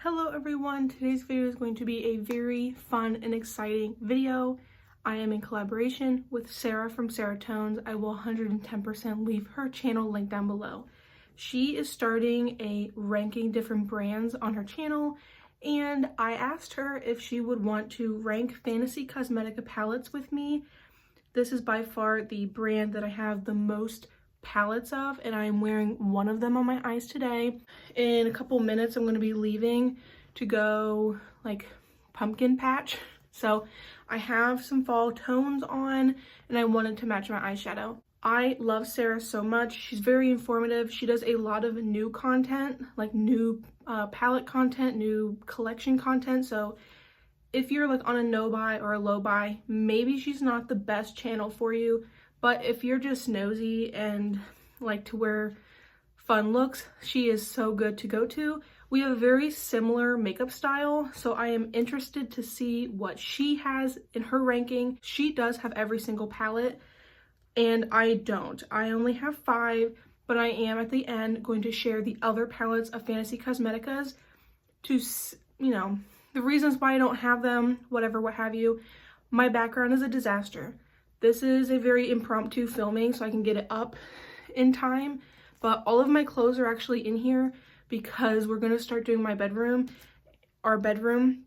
Hello everyone, today's video is going to be a very fun and exciting video. I am in collaboration with Sarah from Sarah Tones. I will 110% leave her channel link down below. She is starting a ranking different brands on her channel, and I asked her if she would want to rank FantasyCosmetica palettes with me. This is by far the brand that I have the most palettes of, and I am wearing one of them on my eyes today. In a couple minutes I'm going to be leaving to go like pumpkin patch, so I have some fall tones on and I wanted to match my eyeshadow. I love Sarah so much. She's very informative. She does a lot of new content, like new palette content, new collection content. So if you're like on a no buy or a low buy, maybe she's not the best channel for you. But if you're just nosy and like to wear fun looks, she is so good to go to. We have a very similar makeup style, so I am interested to see what she has in her ranking. She does have every single palette, and I don't. I only have 5, but I am at the end going to share the other palettes of FantasyCosmetica's to, you know, the reasons why I don't have them, whatever, what have you. My background is a disaster. This is a very impromptu filming, so I can get it up in time, but all of my clothes are actually in here because we're going to start doing my bedroom, our bedroom,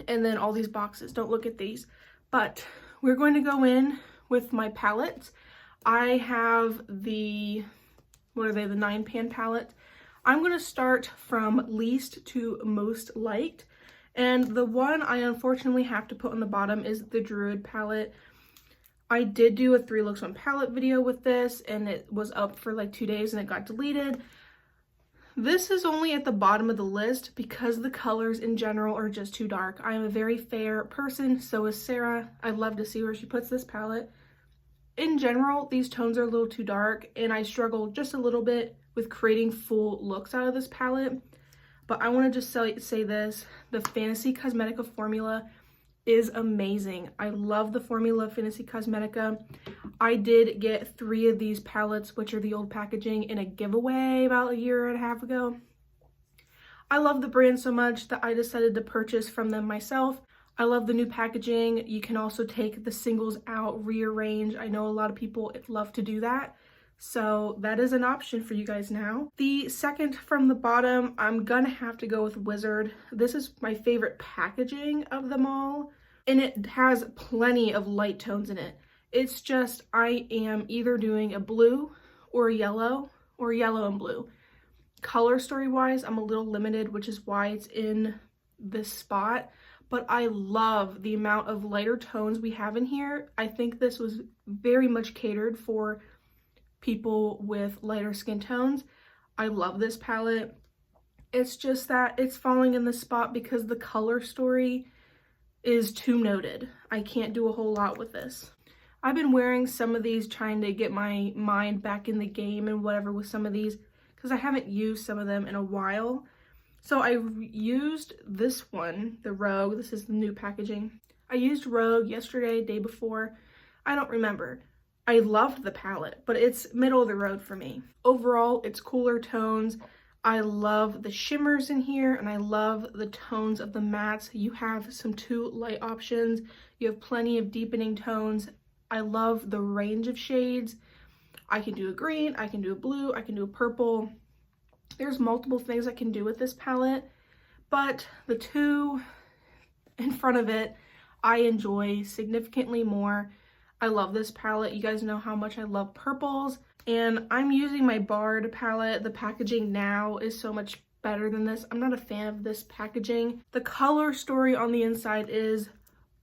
and then all these boxes. Don't look at these, but we're going to go in with my palettes. I have the, what are they, the 9-pan palette. I'm going to start from least to most liked, and the one I unfortunately have to put on the bottom is the Druid palette. I did do a 3 looks on palette video with this, and it was up for like 2 days and it got deleted. This is only at the bottom of the list because the colors in general are just too dark. I am a very fair person, so is Sarah. I'd love to see where she puts this palette. In general, these tones are a little too dark, and I struggle just a little bit with creating full looks out of this palette. But I want to just say this, the FantasyCosmetica formula is amazing. I love the formula of FantasyCosmetica. I did get 3 of these palettes, which are the old packaging, in a giveaway about a year and a half ago. I love the brand so much that I decided to purchase from them myself. I love the new packaging. You can also take the singles out, rearrange. I know a lot of people love to do that, so that is an option for you guys now. The second from the bottom, I'm gonna have to go with Wizard. This is my favorite packaging of them all, and it has plenty of light tones in it. It's just, I am either doing a blue or a yellow, or yellow and blue. Color story wise, I'm a little limited, which is why it's in this spot, but I love the amount of lighter tones we have in here. I think this was very much catered for people with lighter skin tones. I love this palette. It's just that it's falling in this spot because the color story is too noted. I can't do a whole lot with this. I've been wearing some of these, trying to get my mind back in the game and whatever with some of these, because I haven't used some of them in a while. So I used this one, the Rogue. This is the new packaging. I used Rogue yesterday, day before. I don't remember. I loved the palette, but it's middle of the road for me. Overall, it's cooler tones. I love the shimmers in here, and I love the tones of the mattes. You have some 2 light options. You have plenty of deepening tones. I love the range of shades. I can do a green, I can do a blue, I can do a purple. There's multiple things I can do with this palette, but the 2 in front of it, I enjoy significantly more. I love this palette. You guys know how much I love purples, and I'm using my Bard palette. The packaging now is so much better than this. I'm not a fan of this packaging. The color story on the inside is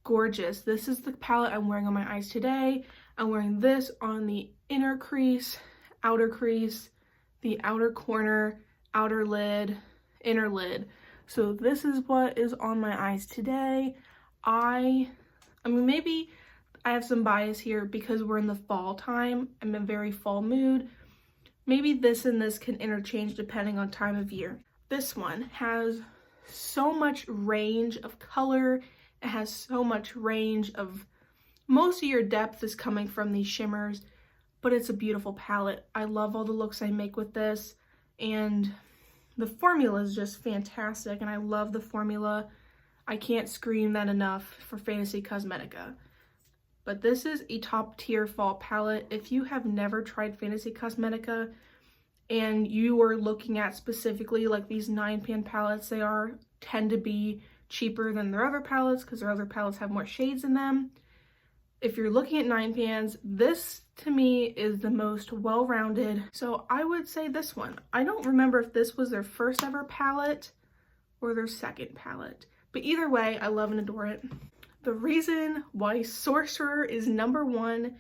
gorgeous. This is the palette I'm wearing on my eyes today. I'm wearing this on the inner crease, the outer corner, outer lid, inner lid. So this is what is on my eyes today. I mean, maybe I have some bias here because we're in the fall time. I'm in a very fall mood. Maybe this and this can interchange depending on time of year. This one has so much range of color. It has so much range of, most of your depth is coming from these shimmers, but it's a beautiful palette. I love all the looks I make with this, and The formula is just fantastic, and I love the formula. I can't scream that enough for FantasyCosmetica. But this is a top tier fall palette. If you have never tried FantasyCosmetica and you are looking at specifically like these 9-pan palettes, they tend to be cheaper than their other palettes because their other palettes have more shades in them. If you're looking at 9-pans, this to me is the most well-rounded. So I would say this one. I don't remember if this was their first ever palette or their second palette, but either way, I love and adore it. The reason why Sorcerer is #1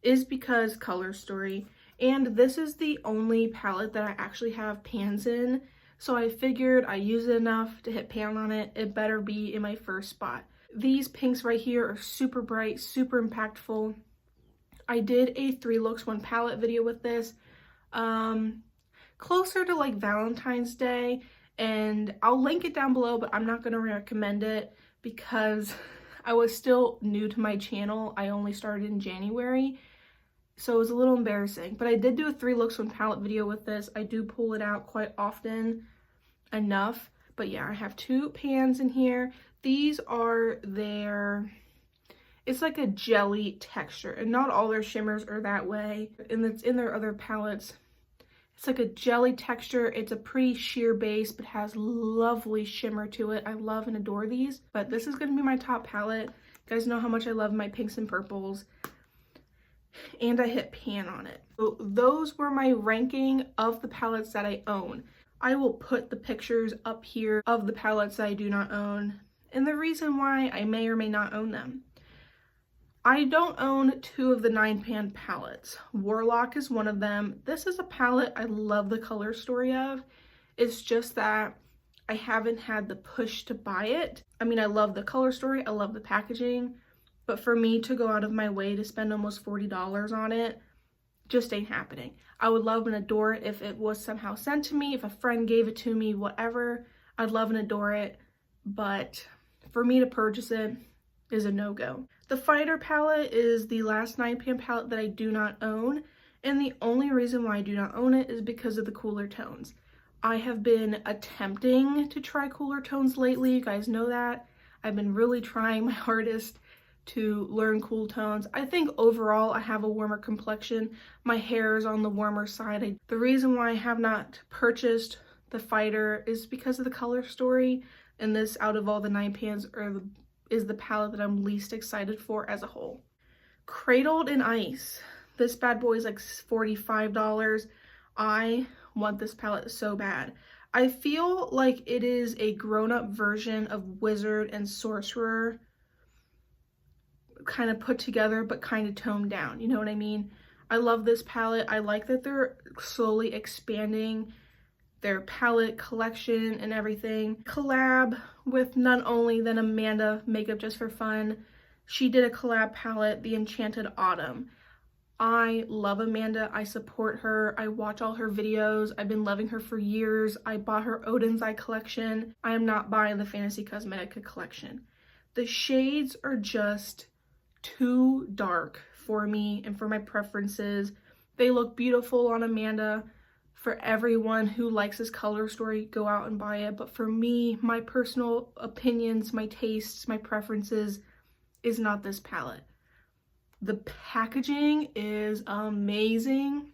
is because color story, and this is the only palette that I actually have pans in, so I figured I use it enough to hit pan on it. It better be in my first spot. These pinks right here are super bright, super impactful. I did a 3 looks 1 palette video with this closer to like Valentine's Day, and I'll link it down below, but I'm not going to recommend it because I was still new to my channel. I only started in January, so it was a little embarrassing. But I did do a 3 looks 1 palette video with this. I do pull it out quite often enough. But yeah, I have 2 pans in here. These are it's like a jelly texture, and not all their shimmers are that way. And it's in their other palettes. It's like a jelly texture. It's a pretty sheer base, but has lovely shimmer to it. I love and adore these, but this is going to be my top palette. You guys know how much I love my pinks and purples, and I hit pan on it. So those were my ranking of the palettes that I own. I will put the pictures up here of the palettes that I do not own, and the reason why I may or may not own them. I don't own 2 of the 9-pan palettes. Warlock is one of them. This is a palette I love the color story of. It's just that I haven't had the push to buy it. I mean, I love the color story, I love the packaging, but for me to go out of my way to spend almost $40 on it just ain't happening. I would love and adore it if it was somehow sent to me, if a friend gave it to me, whatever. I'd love and adore it, but for me to purchase it is a no-go. The Fighter palette is the last 9-pan palette that I do not own, and the only reason why I do not own it is because of the cooler tones. I have been attempting to try cooler tones lately, you guys know that. I've been really trying my hardest to learn cool tones. I think overall I have a warmer complexion. My hair is on the warmer side. The reason why I have not purchased the Fighter is because of the color story, and this, out of all the 9-pans, is the palette that I'm least excited for as a whole. Cradled in Ice. This bad boy is like $45. I want this palette so bad. I feel like it is a grown-up version of Wizard and Sorcerer kind of put together, but kind of toned down, you know what I mean? I love this palette. I like that they're slowly expanding their palette collection and everything. Collab with none only than Amanda, MakeupJustForFun. She did a collab palette, the Enchanted Autumn. I love Amanda. I support her. I watch all her videos. I've been loving her for years. I bought her Odin's Eye collection. I am not buying the FantasyCosmetica collection. The shades are just too dark for me and for my preferences. They look beautiful on Amanda. For everyone who likes this color story, go out and buy it. But for me, my personal opinions, my tastes, my preferences is not this palette. The packaging is amazing.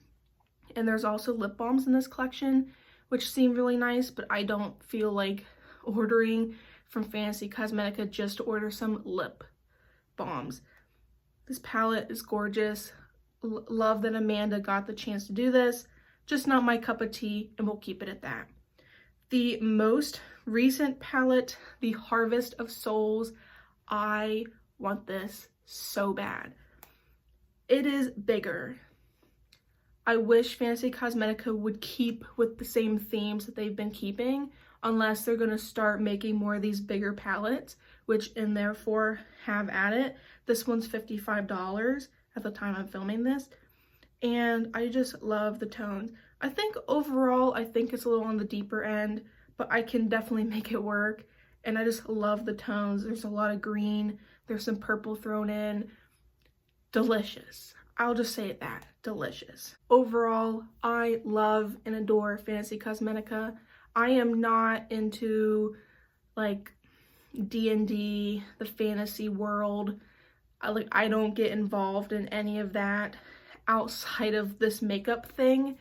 And there's also lip balms in this collection, which seem really nice, but I don't feel like ordering from FantasyCosmetica just to order some lip balms. This palette is gorgeous. Love that Amanda got the chance to do this. Just not my cup of tea, and we'll keep it at that. The most recent palette, the Harvest of Souls. I want this so bad. It is bigger. I wish FantasyCosmetica would keep with the same themes that they've been keeping, unless they're going to start making more of these bigger palettes, which and therefore have at it. This one's $55 at the time I'm filming this. And I just love the tones. I think overall, I think it's a little on the deeper end, but I can definitely make it work. And I just love the tones. There's a lot of green. There's some purple thrown in. Delicious. I'll just say it that. Delicious. Overall, I love and adore FantasyCosmetica. I am not into like D&D, the fantasy world. I don't get involved in any of that outside of this makeup thing.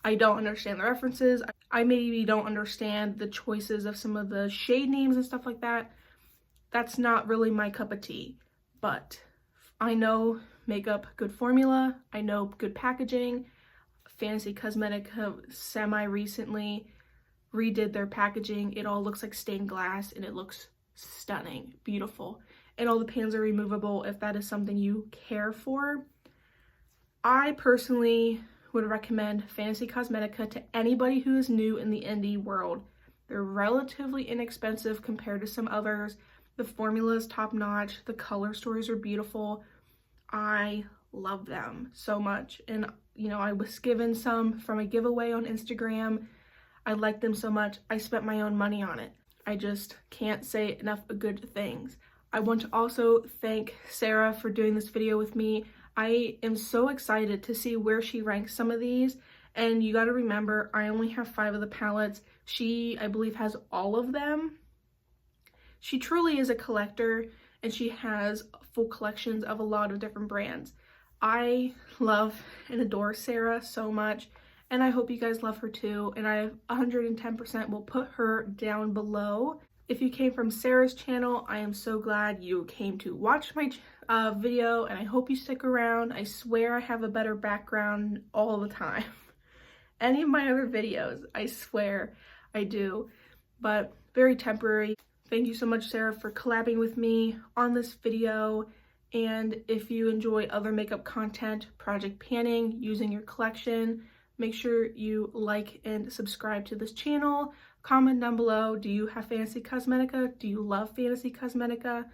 I don't understand the references. I maybe don't understand the choices of some of the shade names and stuff like that. That's not really my cup of tea. But I know makeup, good formula. I know good packaging. FantasyCosmetica semi-recently redid their packaging. It all looks like stained glass and it looks stunning, beautiful. And all the pans are removable if that is something you care for. I personally would recommend FantasyCosmetica to anybody who is new in the indie world. They're relatively inexpensive compared to some others. The formula is top notch. The color stories are beautiful. I love them so much. And you know, I was given some from a giveaway on Instagram. I like them so much. I spent my own money on it. I just can't say enough good things. I want to also thank Sarah for doing this video with me. I am so excited to see where she ranks some of these. And you got to remember, I only have 5 of the palettes. She, I believe, has all of them. She truly is a collector, and she has full collections of a lot of different brands. I love and adore Sarah so much, and I hope you guys love her too. And I 110% will put her down below. If you came from Sarah's channel, I am so glad you came to watch my video, and I hope you stick around. I swear I have a better background all the time. Any of my other videos, I swear I do, but very temporary. Thank you so much, Sarah, for collabing with me on this video. And if you enjoy other makeup content, project panning, using your collection, make sure you like and subscribe to this channel. Comment down below, do you have FantasyCosmetica? Do you love FantasyCosmetica?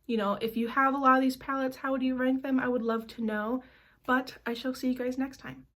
You know, if you have a lot of these palettes, how would you rank them? I would love to know. But I shall see you guys next time.